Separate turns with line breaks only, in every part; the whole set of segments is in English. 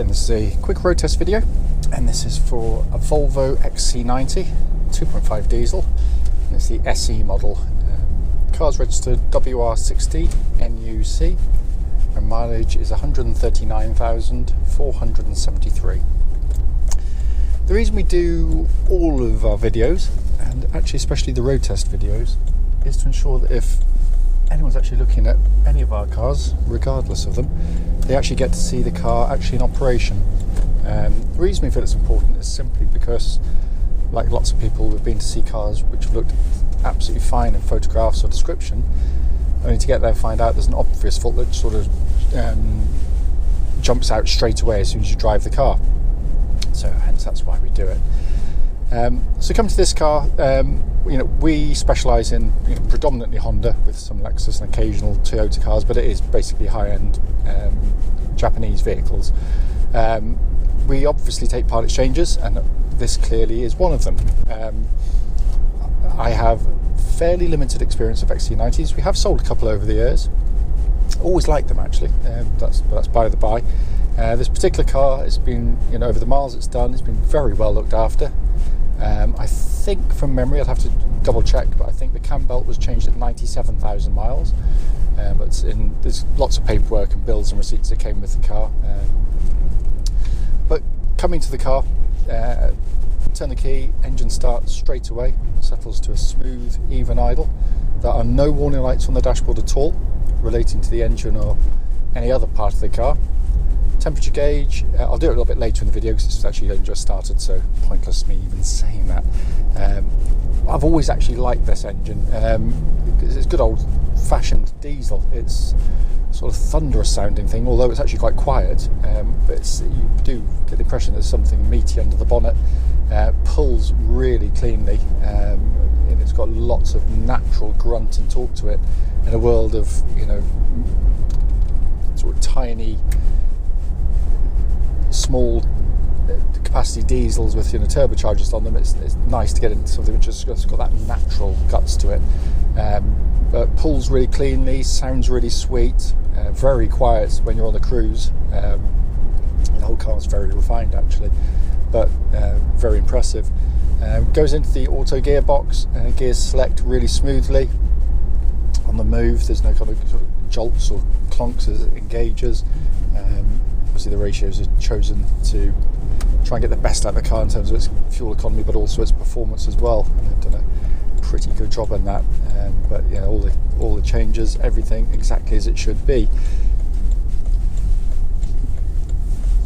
then this is a quick road test video, and this is for a Volvo XC90 2.5 diesel, and it's the SE model. Car's registered WR60NUC, and mileage is 139,473. The reason we do all of our videos, and actually especially the road test videos, is to ensure that if anyone's actually looking at any of our cars, regardless of them, they actually get to see the car actually in operation. The reason we feel it's important is simply because, like lots of people, we've been to see cars which have looked absolutely fine in photographs or description, only to get there and find out there's an obvious fault that sort of jumps out straight away as soon as you drive the car. So hence that's why we do it. So coming to this car, we specialise in predominantly Honda with some Lexus and occasional Toyota cars, but it is basically high-end Japanese vehicles. We obviously take part exchanges, and this clearly is one of them. I have fairly limited experience of XC90s. We have sold a couple over the years. Always liked them actually. That's by the by. This particular car has been, over the miles it's done, it's been very well looked after. I think from memory, I'd have to double check, but I think the cam belt was changed at 97,000 miles. But there's lots of paperwork and bills and receipts that came with the car. But coming to the car, turn the key, engine starts straight away, settles to a smooth, even idle. There are no warning lights on the dashboard at all relating to the engine or any other part of the car. Temperature gauge, I'll do it a little bit later in the video because it's actually only just started, so pointless me even saying that. I've always actually liked this engine because it's good old fashioned diesel. It's sort of thunderous sounding thing, although it's actually quite quiet, but you do get the impression there's something meaty under the bonnet. Pulls really cleanly, and it's got lots of natural grunt and torque to it in a world of sort of tiny, small capacity diesels with turbochargers on them. It's nice to get into something which has got that natural guts to it, but pulls really cleanly, sounds really sweet, very quiet when you're on the cruise. The whole car is very refined actually, but very impressive. Goes into the auto gearbox, gears select really smoothly. On the move there's no kind of sort of jolts or clonks as it engages. Obviously the ratios are chosen to try and get the best out of the car in terms of its fuel economy, but also its performance as well, and they've done a pretty good job on that. But yeah, all the changes, everything exactly as it should be.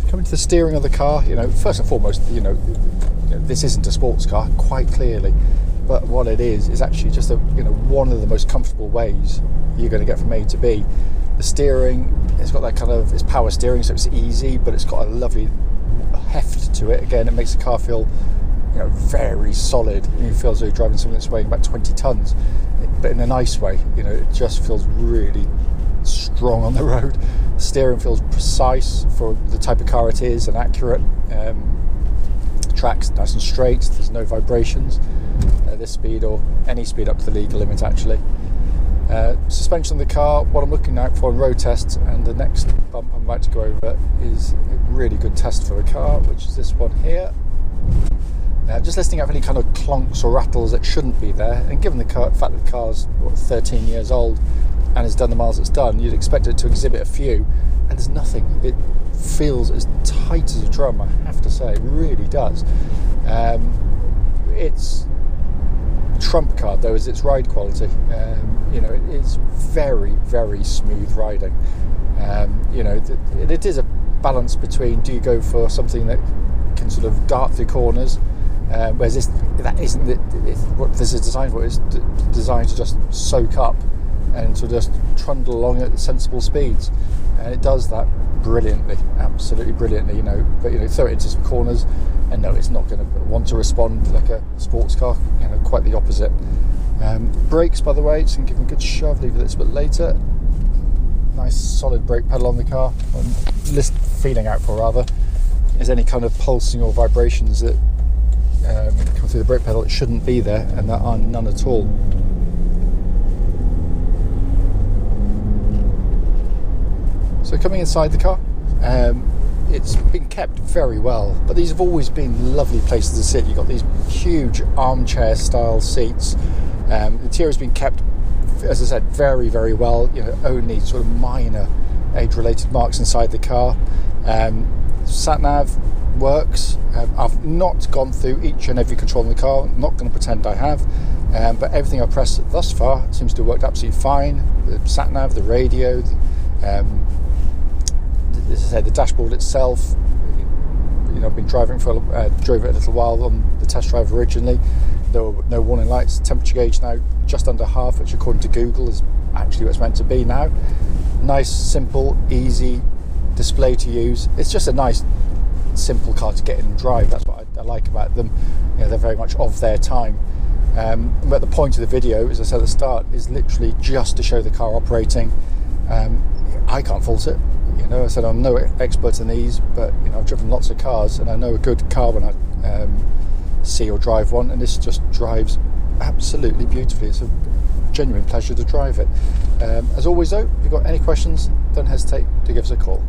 Coming to the steering of the car, first and foremost, this isn't a sports car, quite clearly, but what it is actually just one of the most comfortable ways you're going to get from A to B. The steering, it's got that kind of, it's power steering, so it's easy, but it's got a lovely heft to it. Again, it makes the car feel, very solid. You feel as though you're driving something that's weighing about 20 tons, but in a nice way. It just feels really strong on the road. The steering feels precise for the type of car it is and accurate. Track's nice and straight. There's no vibrations at this speed or any speed up to the legal limit actually. Suspension of the car, what I'm looking out for in road tests, and the next bump I'm about to go over is a really good test for the car, which is this one here. Just listening out for any kind of clonks or rattles that shouldn't be there, and given the fact that the car's 13 years old and has done the miles it's done, you'd expect it to exhibit a few, and there's nothing. It feels as tight as a drum, I have to say, it really does. It's trump card though is its ride quality. It is very, very smooth riding. It is a balance between, do you go for something that can sort of dart through corners, whereas that isn't what this is designed for. It's designed to just soak up and to just trundle along at sensible speeds, and it does that brilliantly, absolutely brilliantly. But throw it into some corners, and no, it's not going to want to respond like a sports car. Quite the opposite. Brakes, by the way, it's going to give them a good shove. Leave this a bit later. Nice solid brake pedal on the car. I'm feeling out for rather is any kind of pulsing or vibrations that come through the brake pedal. It shouldn't be there, and there are none at all. So coming inside the car, it's been kept very well, but these have always been lovely places to sit. You've got these huge armchair style seats. The interior has been kept, as I said, very, very well. Only sort of minor age-related marks inside the car. Sat nav works. I've not gone through each and every control in the car. I'm not going to pretend I have, but everything I've pressed thus far seems to have worked absolutely fine. The sat nav, the radio, as I said, the dashboard itself. I've been driving drove it a little while on the test drive originally. There were no warning lights. Temperature gauge now just under half, which according to Google is actually what it's meant to be now. Nice, simple, easy display to use. It's just a nice, simple car to get in and drive. That's what I like about them. They're very much of their time. But the point of the video, as I said at the start, is literally just to show the car operating. I can't fault it. I said I'm no expert in these, but I've driven lots of cars, and I know a good car when I see or drive one, and this just drives absolutely beautifully. It's a genuine pleasure to drive it. As always though, if you've got any questions, don't hesitate to give us a call.